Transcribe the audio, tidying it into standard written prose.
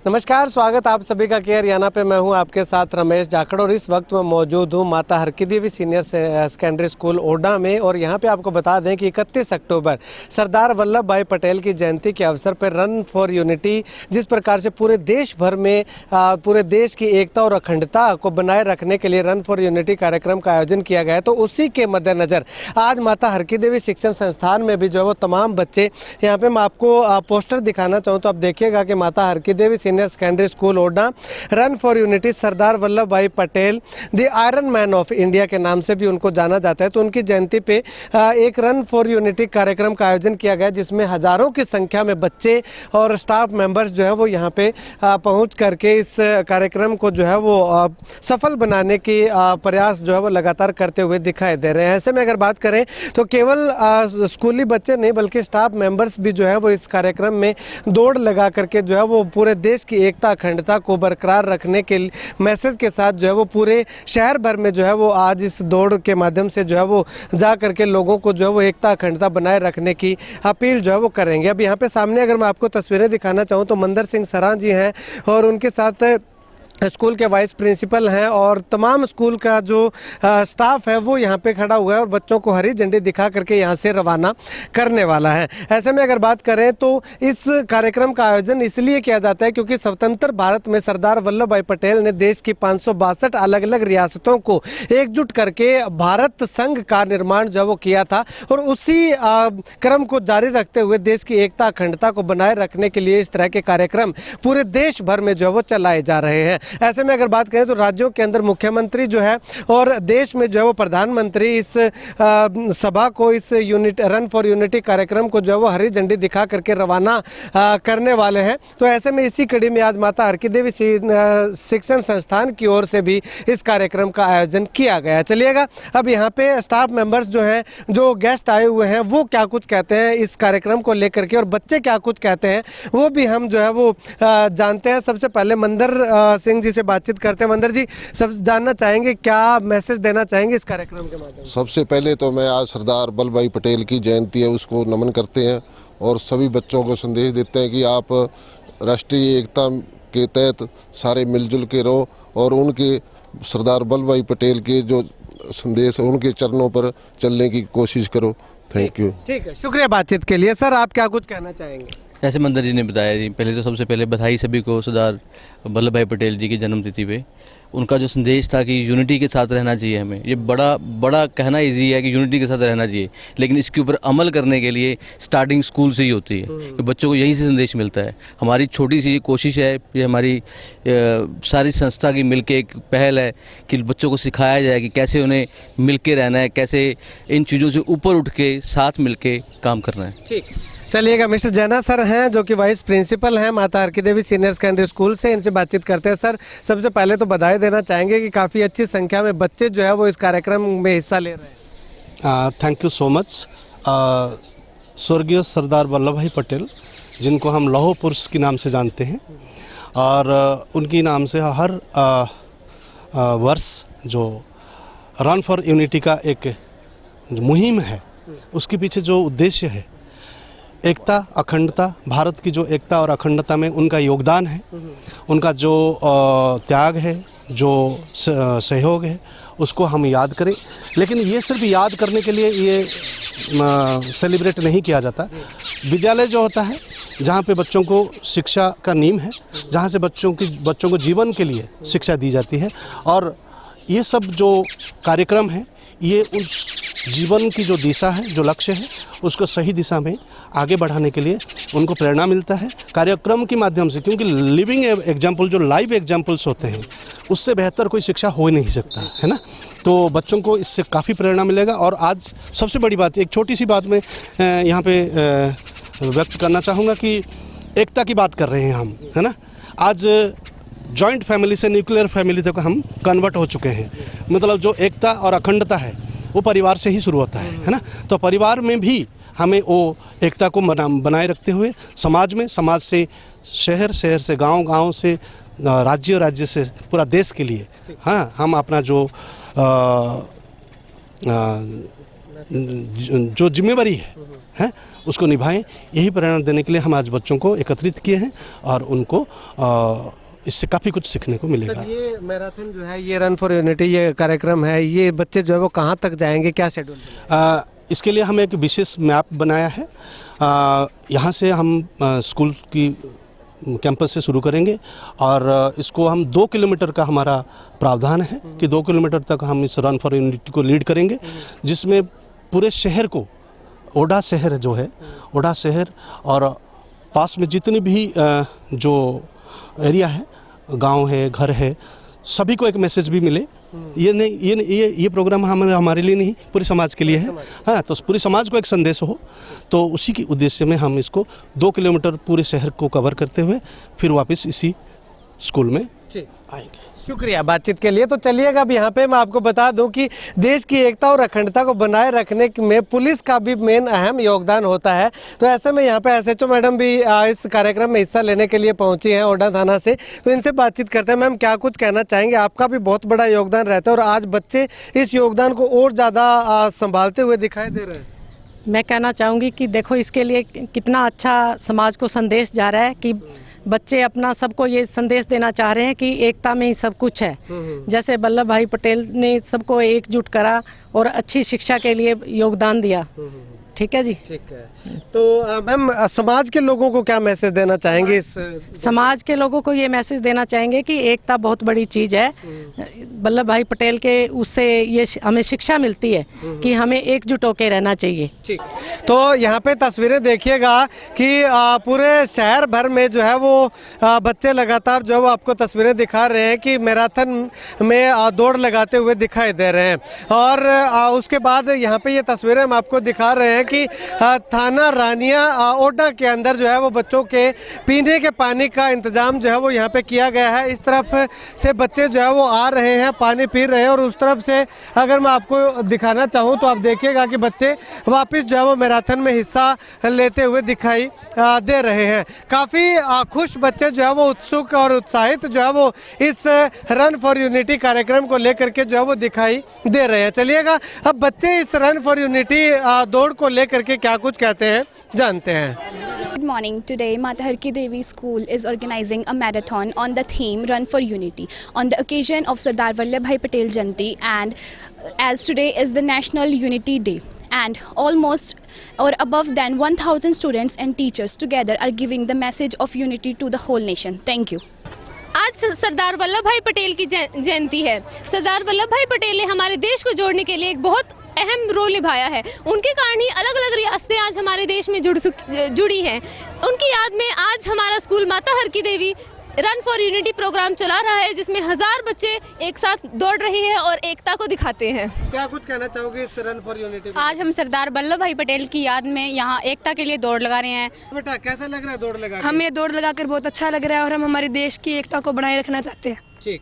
नमस्कार, स्वागत आप सभी का के हरियाणा पे। मैं हूं आपके साथ रमेश जाखड़ और इस वक्त मैं मौजूद हूं माता Harki Devi senior secondary school Voda में। और यहां पे आपको बता दें कि 31 अक्टूबर सरदार वल्लभ भाई पटेल की जयंती के अवसर पर रन फॉर यूनिटी, जिस प्रकार से पूरे देश भर में पूरे देश की एकता और अखंडता को बनाए रखने के लिए रन फॉर यूनिटी कार्यक्रम का आयोजन किया गया है। तो उसी के मद्देनज़र आज माता हरकी देवी शिक्षण संस्थान में भी जो है वो तमाम बच्चे, यहाँ पे मैं आपको पोस्टर दिखाना चाहूँ तो आप देखिएगा कि Mata Harki Devi senior secondary school Oda run for unity, Sardar Vallabh Bhai Patel the iron man of India के नाम से भी उनको जाना जाता है। तो उनकी जयंती पे एक रन फॉर यूनिटी कार्यक्रम का आयोजन किया गया, जिसमें हज़ारों की संख्या में बच्चे और स्टाफ मेंबर्स जो है वो यहाँ पे पहुँच करके इस कार्यक्रम को जो है वो सफल बनाने की प्रयास जो है वो लगातार करते हुए दिखाई दे रहे हैं। ऐसे में अगर बात करें तो केवल स्कूली बच्चे नहीं बल्कि स्टाफ मेंबर्स भी जो है वो इस कार्यक्रम में दौड़ लगा करके जो है वो पूरे देश की एकता अखंडता को बरकरार रखने के मैसेज के साथ जो है वो पूरे शहर भर में जो है वो आज इस दौड़ के माध्यम से जो है वो जा करके लोगों को जो है वो एकता अखंडता बनाए रखने की अपील जो है वो करेंगे। अब यहाँ पे सामने अगर मैं आपको तस्वीरें दिखाना चाहूँ तो मंदर सिंह सरां जी हैं और उनके साथ स्कूल के वाइस प्रिंसिपल हैं और तमाम स्कूल का जो स्टाफ है वो यहाँ पे खड़ा हुआ है और बच्चों को हरी झंडी दिखा करके यहाँ से रवाना करने वाला है। ऐसे में अगर बात करें तो इस कार्यक्रम का आयोजन इसलिए किया जाता है क्योंकि स्वतंत्र भारत में सरदार वल्लभ भाई पटेल ने देश की 562 अलग अलग रियासतों को एकजुट करके भारत संघ का निर्माण जो वो किया था और उसी क्रम को जारी रखते हुए देश की एकता अखंडता को बनाए रखने के लिए इस तरह के कार्यक्रम पूरे देश भर में जो वो चलाए जा रहे हैं। ऐसे में अगर बात करें तो राज्यों के अंदर मुख्यमंत्री जो है और देश में जो है वो प्रधानमंत्री इस सभा को, इस रन फॉर यूनिटी कार्यक्रम को जो है वो हरी झंडी दिखा करके रवाना करने वाले हैं। तो ऐसे में इसी कड़ी में आज माता हरकी देवी शिक्षण संस्थान की ओर से भी इस कार्यक्रम का आयोजन किया गया। चलिएगा अब यहाँ पे स्टाफ मेंबर्स जो हैं, जो गेस्ट आए हुए हैं, वो क्या कुछ कहते हैं इस कार्यक्रम को लेकर के और बच्चे क्या कुछ कहते हैं वो भी हम जो है वो जानते हैं। सबसे पहले मंदर सिंह जी से बातचीत करते हैं। मंदर जी, सब जानना चाहेंगे क्या मैसेज देना चाहेंगे इस कार्यक्रम के माध्यम से? सबसे पहले तो मैं आज सरदार वल्लभ भाई पटेल की जयंती है उसको नमन करते हैं और सभी बच्चों को संदेश देते हैं कि आप राष्ट्रीय एकता के तहत सारे मिलजुल के रहो और उनके सरदार वल्लभ भाई पटेल के जो संदेश है उनके चरणों पर चलने की कोशिश करो। Thank you. ठीक है, शुक्रिया बातचीत के लिए। सर, आप क्या कुछ कहना चाहेंगे? जैसे मंदर जी ने बताया जी, पहले तो सबसे पहले बधाई सभी को सरदार वल्लभ भाई पटेल जी की जन्मतिथि पे। उनका जो संदेश था कि यूनिटी के साथ रहना चाहिए, हमें ये बड़ा कहना इजी है कि यूनिटी के साथ रहना चाहिए, लेकिन इसके ऊपर अमल करने के लिए स्टार्टिंग स्कूल से ही होती है कि बच्चों को यहीं से संदेश मिलता है। हमारी छोटी सी कोशिश है, ये हमारी सारी संस्था की मिलके एक पहल है कि बच्चों को सिखाया जाए कि कैसे उन्हें मिल के रहना है, कैसे इन चीज़ों से ऊपर उठ के साथ मिल के काम करना है। ठीक, चलिएगा। मिस्टर जैना सर हैं जो कि वाइस प्रिंसिपल हैं माता Harki Devi senior secondary school से, इनसे बातचीत करते हैं। सर, सबसे पहले तो बधाई देना चाहेंगे कि काफ़ी अच्छी संख्या में बच्चे जो है वो इस कार्यक्रम में हिस्सा ले रहे हैं। Thank you so much. स्वर्गीय सरदार वल्लभ भाई पटेल, जिनको हम लौह पुरुष के नाम से जानते हैं, और उनकी नाम से हर वर्ष जो रन फॉर यूनिटी का एक मुहिम है, उसके पीछे जो उद्देश्य है एकता अखंडता, भारत की जो एकता और अखंडता में उनका योगदान है, उनका जो त्याग है, जो सहयोग है, उसको हम याद करें। लेकिन ये सिर्फ याद करने के लिए ये सेलिब्रेट नहीं किया जाता। विद्यालय जो होता है जहाँ पे बच्चों को शिक्षा का नींव है, जहाँ से बच्चों को जीवन के लिए शिक्षा दी जाती है, और ये सब जो कार्यक्रम है ये उस जीवन की जो दिशा है, जो लक्ष्य है, उसको सही दिशा में आगे बढ़ाने के लिए उनको प्रेरणा मिलता है कार्यक्रम के माध्यम से। क्योंकि लिविंग एग्जाम्पल, जो लाइव एग्जाम्पल्स होते हैं, उससे बेहतर कोई शिक्षा हो ही नहीं सकता है ना। तो बच्चों को इससे काफ़ी प्रेरणा मिलेगा। और आज सबसे बड़ी बात, एक छोटी सी बात मैं यहाँ पे व्यक्त करना चाहूँगा कि एकता की बात कर रहे हैं हम, है ना। आज जॉइंट फैमिली से न्यूक्लियर फैमिली तक हम कन्वर्ट हो चुके हैं। मतलब जो एकता और अखंडता है वो परिवार से ही शुरू होता है ना। तो परिवार में भी हमें वो एकता को बनाए रखते हुए समाज में, समाज से शहर, शहर से गांव, गांव से राज्य, राज्य से पूरा देश के लिए, हाँ, हम अपना जो जो जिम्मेवारी है उसको निभाएं। यही प्रेरणा देने के लिए हम आज बच्चों को एकत्रित किए हैं और उनको इससे काफ़ी कुछ सीखने को मिलेगा। सर, ये मैराथन जो है, ये रन फॉर यूनिटी ये कार्यक्रम है, ये बच्चे जो है वो कहाँ तक जाएंगे, क्या शेड्यूल? इसके लिए हम एक विशेष मैप बनाया है। यहाँ से हम स्कूल की कैंपस से शुरू करेंगे और इसको हम 2 किलोमीटर का हमारा प्रावधान है कि 2 किलोमीटर तक हम इस रन फॉर यूनिटी को लीड करेंगे, जिसमें पूरे शहर को, ओडा शहर जो है, ओडा शहर और पास में जितनी भी जो एरिया है, गांव है, घर है, सभी को एक मैसेज भी मिले। ये नहीं, ये प्रोग्राम हमारे लिए नहीं, पूरे समाज के लिए है। हाँ, तो पूरे समाज को एक संदेश हो, तो उसी की उद्देश्य में हम इसको 2 किलोमीटर पूरे शहर को कवर करते हुए फिर वापस इसी स्कूल में आएंगे। शुक्रिया बातचीत के लिए। तो चलिएगा, अब यहाँ पे मैं आपको बता दूं कि देश की एकता और अखंडता को बनाए रखने में पुलिस का भी मेन अहम योगदान होता है। तो ऐसे में यहाँ पे एसएचओ मैडम भी इस कार्यक्रम में हिस्सा लेने के लिए पहुँची हैं ओडा थाना से। तो इनसे बातचीत करते हैं। मैम, क्या कुछ कहना चाहेंगे? आपका भी बहुत बड़ा योगदान रहता है और आज बच्चे इस योगदान को और ज़्यादा संभालते हुए दिखाई दे रहे हैं। मैं कहना चाहूँगी कि देखो, इसके लिए कितना अच्छा समाज को संदेश जा रहा है कि बच्चे अपना सबको ये संदेश देना चाह रहे हैं कि एकता में ही सब कुछ है। जैसे वल्लभ भाई पटेल ने सबको एकजुट करा और अच्छी शिक्षा के लिए योगदान दिया। ठीक है जी, ठीक है। तो मैम, समाज के लोगों को क्या मैसेज देना चाहेंगे? इस समाज के लोगों को ये मैसेज देना चाहेंगे कि एकता बहुत बड़ी चीज़ है। वल्लभ भाई पटेल के उससे ये हमें शिक्षा मिलती है कि हमें एकजुट होकर रहना चाहिए। ठीक। तो यहाँ पे तस्वीरें देखिएगा कि पूरे शहर भर में जो है वो बच्चे लगातार जो है वो आपको तस्वीरें दिखा रहे हैं कि मैराथन में दौड़ लगाते हुए दिखाई दे रहे हैं। और उसके बाद यहाँ पे ये तस्वीरें हम आपको दिखा रहे हैं कि थाना रानिया ओडा के अंदर जो है वो बच्चों के पीने के पानी का इंतजाम जो है वो यहाँ पे किया गया है। इस तरफ से बच्चे जो है वो आ रहे हैं, पानी पी रहे हैं, और उस तरफ से अगर मैं आपको दिखाना चाहूँ तो आप देखिएगा कि बच्चे वापस जो है वो मैराथन में हिस्सा लेते हुए दिखाई दे रहे हैं। काफ़ी खुश बच्चे जो है वो उत्सुक और उत्साहित जो है वो इस रन फॉर यूनिटी कार्यक्रम को लेकर के जो है वो दिखाई दे रहे हैं। चलिएगा, अब बच्चे इस रन फॉर यूनिटी दौड़ को लेकर के क्या कुछ कहते हैं जानते हैं। Good morning. Today, Mata Harki Devi School is organizing a marathon on the theme Run for Unity on the occasion of Sardar Vallabhbhai Patel Jayanti, and as today is the National Unity Day, and almost or above than 1000 students and teachers together are giving the message of unity to the whole nation. Thank you. आज सरदार वल्लभ भाई पटेल की जयंती है। सरदार वल्लभ भाई पटेल ने हमारे देश को जोड़ने के लिए एक बहुत अहम रोल निभाया है। उनके कारण ही अलग अलग रियासतें आज हमारे देश में जुड़ी हैं। उनकी याद में आज हमारा स्कूल माता हरकी देवी रन फॉर यूनिटी प्रोग्राम चला रहा है, जिसमें 1000 बच्चे एक साथ दौड़ रहे हैं और एकता को दिखाते हैं। क्या कुछ कहना चाहोगे इस रन फॉर यूनिटी? आज हम सरदार वल्लभ भाई पटेल की याद में यहाँ एकता के लिए दौड़ लगा रहे हैं। बेटा, कैसा लग रहा है दौड़ लगा? हमें दौड़ लगाकर बहुत अच्छा लग रहा है और हम हमारे देश की एकता को बनाए रखना चाहते हैं। ठीक।